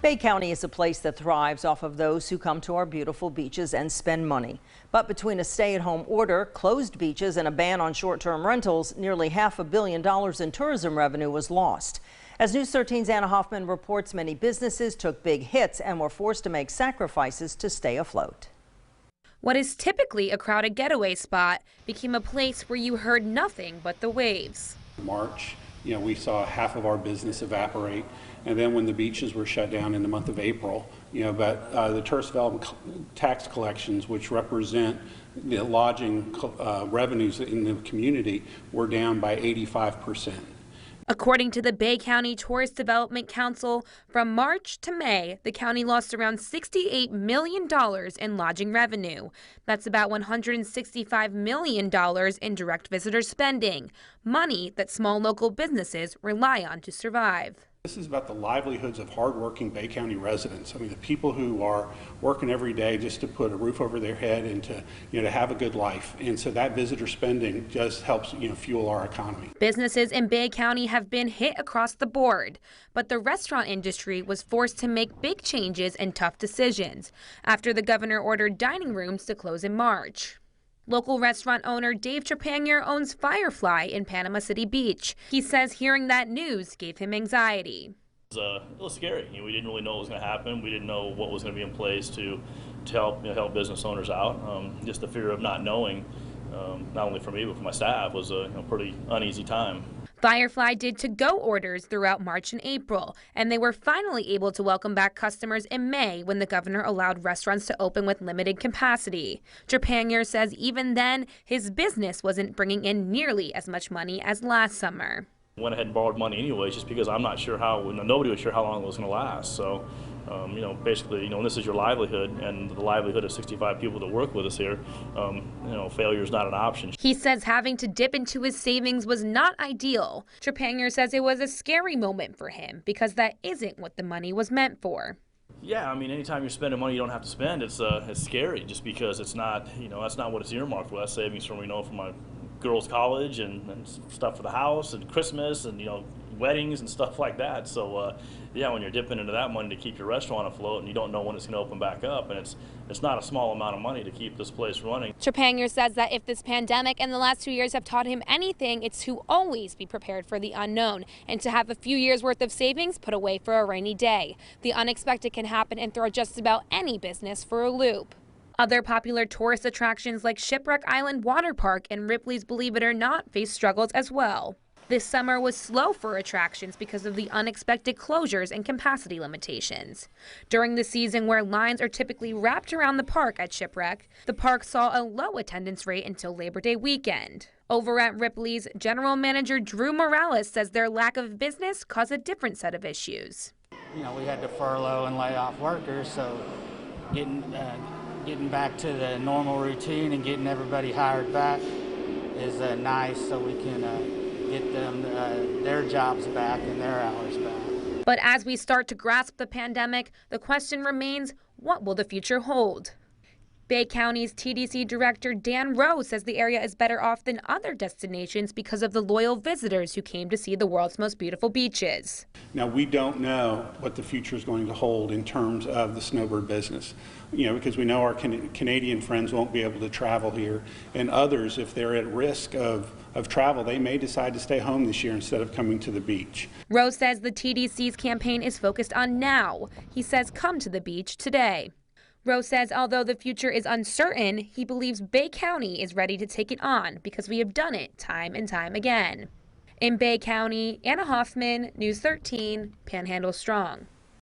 Bay County is a place that thrives off of those who come to our beautiful beaches and spend money. But between a stay-at-home order, closed beaches, and a ban on short-term rentals, nearly $500 million in tourism revenue was lost. As News 13's Anna Hoffman reports, many businesses took big hits and were forced to make sacrifices to stay afloat. What is typically a crowded getaway spot became a place where you heard nothing but the waves. March, we saw half of our business evaporate, and then when the beaches were shut down in the month of April, but the tourist development tax collections, which represent the lodging revenues in the community, were down by 85%. According to the Bay County Tourist Development Council, from March to May, the county lost around $68 million in lodging revenue. That's about $165 million in direct visitor spending, money that small local businesses rely on to survive. This is about the livelihoods of hardworking Bay County residents. I mean, the people who are working every day just to put a roof over their head and to have a good life. And so that visitor spending just helps fuel our economy. Businesses in Bay County have been hit across the board, but the restaurant industry was forced to make big changes and tough decisions after the governor ordered dining rooms to close in March. Local restaurant owner Dave Trepanier owns Firefly in Panama City Beach. He says hearing that news gave him anxiety. It was a little scary. We didn't really know what was going to happen. We didn't know what was going to be in place to help business owners out. Just the fear of not knowing, not only for me but for my staff, was a pretty uneasy time. Firefly did to-go orders throughout March and April, and they were finally able to welcome back customers in May when the governor allowed restaurants to open with limited capacity. Trepanier says even then, his business wasn't bringing in nearly as much money as last summer. Went ahead and borrowed money anyways, just because I'm not sure nobody was sure how long it was going to last. So, basically, when this is your livelihood and the livelihood of 65 people that work with us here, failure is not an option. He says having to dip into his savings was not ideal. Trepanier says it was a scary moment for him because that isn't what the money was meant for. Yeah, anytime you're spending money you don't have to spend, it's scary just because it's not, that's not what it's earmarked for. That's savings from, from my girls' college and stuff for the house and Christmas and, weddings and stuff like that. So, when you're dipping into that money to keep your restaurant afloat and you don't know when it's going to open back up, and it's not a small amount of money to keep this place running. Trepanier says that if this pandemic and the last 2 years have taught him anything, it's to always be prepared for the unknown and to have a few years worth of savings put away for a rainy day. The unexpected can happen and throw just about any business for a loop. Other popular tourist attractions like Shipwreck Island Water Park and Ripley's Believe It or Not face struggles as well. This summer was slow for attractions because of the unexpected closures and capacity limitations. During the season where lines are typically wrapped around the park at Shipwreck, the park saw a low attendance rate until Labor Day weekend. Over at Ripley's, General Manager Drew Morales says their lack of business caused a different set of issues. We had to furlough and lay off workers, so getting back to the normal routine and getting everybody hired back is nice, so we can get them their jobs back and their hours back. But as we start to grasp the pandemic, the question remains, what will the future hold? Bay County's TDC Director Dan Rowe says the area is better off than other destinations because of the loyal visitors who came to see the world's most beautiful beaches. Now, we don't know what the future is going to hold in terms of the snowbird business, because we know our Canadian friends won't be able to travel here, and others, if they're at risk of travel, they may decide to stay home this year instead of coming to the beach. Rowe says the TDC's campaign is focused on now. He says come to the beach today. Rowe says although the future is uncertain, he believes Bay County is ready to take it on because we have done it time and time again. In Bay County, Anna Hoffman, News 13, Panhandle Strong.